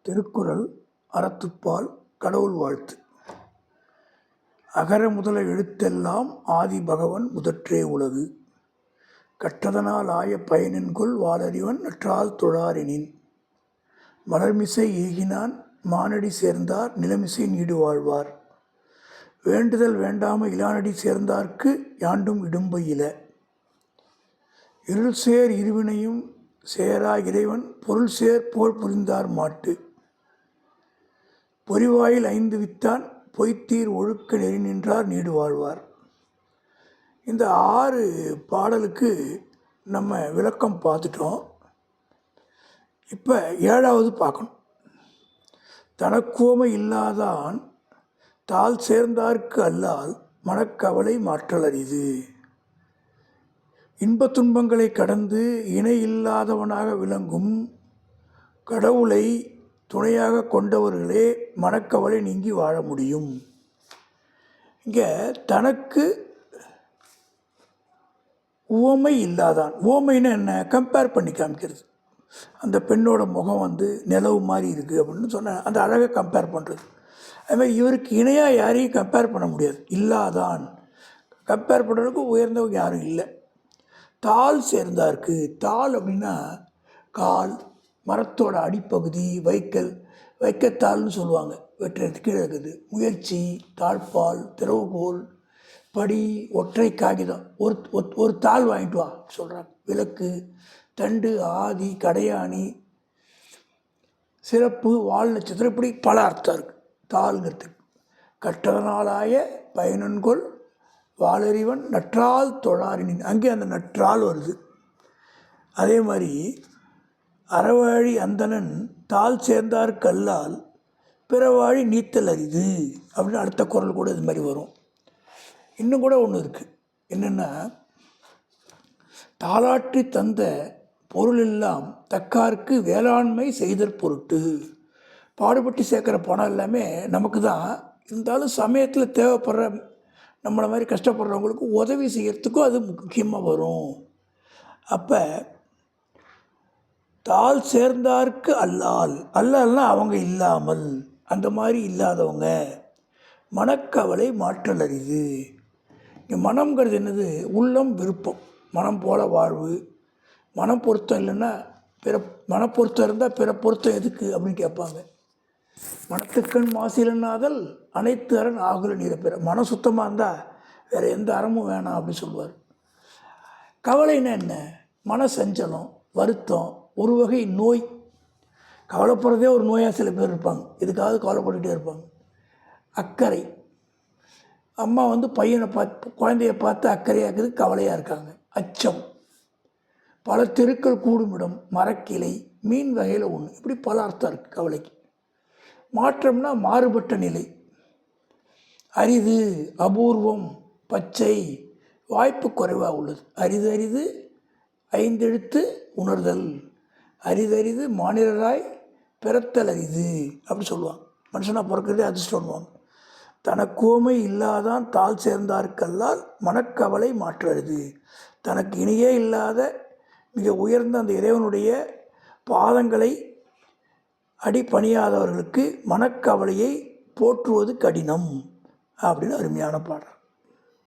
திருக்குறள் அறத்துப்பால் கடவுள் வாழ்த்து. அகர முதல எழுத்தெல்லாம் ஆதி பகவன் முதற்றே உலகு. கற்றதனால் ஆய பயனென்கொல் வாளறிவன் நற்றால் தொழாரெனின். மலர்மிசை ஏகினான் மானடி சேர்ந்தார் நிலமிசை நீடு வாழ்வார். வேண்டுதல் வேண்டாம இலானடி சேர்ந்தார்க்கு யாண்டும் இடும்பை இல. இருள் சேர் இருவினையும் சேரா இறைவன் பொருள் சேர் போல் புரிந்தார் மாட்டு. பொறிவாயில் ஐந்து வித்தான் பொய்த்தீர் ஒழுக்க நெறி நின்றார் நீடு வாழ்வார். இந்த 6 பாடலுக்கு நம்ம விளக்கம் பார்த்துட்டோம். இப்போ 7வது பார்க்கணும். தனக்கோமை இல்லாதான் தாள் சேர்ந்தார்க்கு அல்லால் மனக்கவலை மாற்றல் அரிது. இன்பத் துன்பங்களை கடந்து இணை இல்லாதவனாக விளங்கும் கடவுளை துணையாக கொண்டவர்களே மனக்கவலை நீங்கி வாழ முடியும். இங்கே தனக்கு உவமை இல்லாதான். உவமைன்னு என்ன? கம்பேர் பண்ணி காமிக்கிறது. அந்த பெண்ணோட முகம் நிலவு மாதிரி இருக்குது அப்படின்னு சொன்ன அந்த அழகை கம்பேர் பண்ணுறது. அதுமாதிரி இவருக்கு இணையாக யாரையும் கம்பேர் பண்ண முடியாது. இல்லாதான் கம்பேர் பண்ணுறதுக்கு உயர்ந்தவங்க யாரும் இல்லை. தாள் சேர்ந்தாருக்கு. தாள் அப்படின்னா கால், மரத்தோட அடிப்பகுதி, வைக்கத்தாள்னு சொல்லுவாங்க. வெட்டுறது கீழே இருக்குது. முயற்சி, தாழ்பால், திறவுகோல், படி, ஒற்றை காகிதம். ஒரு தாள் வாங்கிட்டு வா சொல்கிறாங்க. விளக்கு, தண்டு, ஆதி, கடையாணி, சிறப்பு, வால் நட்சத்திரம், இப்படி பல அர்த்தம் இருக்குது தாள்ங்கிறதுக்கு. கற்றதனாலாய பயனன்கொள் வாளறிவன் நற்றால் தொழாரினின். அங்கே அந்த நற்றால் வருது. அதே மாதிரி அறவாழி அந்தணன் தாள் சேர்ந்தார்க்கு அல்லால் பிறவாழி நீத்தல் அரிது அப்படின்னு அடுத்த குறள் கூட இது மாதிரி வரும். இன்னும் கூட ஒன்று இருக்குது. என்னென்னா, தாளாற்றி தந்த பொருள் எல்லாம் தக்காருக்கு வேளாண்மை செய்தற் பொருட்டு. பாடுபட்டு சேர்க்குற பணம் எல்லாமே நமக்கு தான். இருந்தாலும் சமயத்தில் தேவைப்படுற நம்மளை மாதிரி கஷ்டப்படுறவங்களுக்கு உதவி செய்கிறதுக்கும் அது முக்கியமாக வரும். அப்போ தாள் சேர்ந்தார்க்கு அல்லால், அல்லால்னா அவங்க இல்லாமல், அந்த மாதிரி இல்லாதவங்க மனக்கவலை மாற்றல் அரிது. இங்கே மனம்ங்கிறது என்னது? உள்ளம், விருப்பம். மனம் போல வாழ்வு. மனம் பொருத்தம் இல்லைன்னா மனப்பொருத்தம் இருந்தால் பிற பொருத்தம் எதுக்கு அப்படின்னு கேட்பாங்க. மனத்துக்கண் மாசிலனாதல் அனைத்து அரண் ஆகுல நீரை பெற. மனம் சுத்தமாக இருந்தால் வேறு எந்த அறமும் வேணாம் அப்படின்னு சொல்லுவார். கவலைன்னா என்ன? மன சஞ்சலம், வருத்தம், ஒரு வகை நோய். கவலைப்படுறதே ஒரு நோயாக சில பேர் இருப்பாங்க. இதுக்காவது கவலைப்பட்டுகிட்டே இருப்பாங்க. அக்கறை. அம்மா பையனை பார்த்து, குழந்தைய பார்த்து அக்கறையாக இருக்குது, கவலையாக இருக்காங்க. அச்சம். பல தெருக்கள் கூடுமிடம், மரக்கிளை, மீன் வகையில் ஒன்று, இப்படி பல அர்த்தம் இருக்குது கவலைக்கு. மாற்றம்னா மாறுபட்ட நிலை. அரிது, அபூர்வம், பச்சை, வாய்ப்பு குறைவாக உள்ளது. அரிது அரிது ஐந்தெழுத்து உணர்தல். அரிதறிது மாநிலராய் பிறத்தல் அரிது அப்படி சொல்லுவாங்க. மனுஷனாக பிறக்கிறதே அதிர்ஷ்டம்வாங்க. தனக்கோமை இல்லாதான் தாள் சேர்ந்தார்க்கல்லால் மனக்கவலை மாற்றருது. தனக்கு இணையே இல்லாத மிக உயர்ந்த அந்த இறைவனுடைய பாதங்களை அடிபணியாதவர்களுக்கு மனக்கவலையை போற்றுவது கடினம் அப்படின்னு அருமையான பாடல்.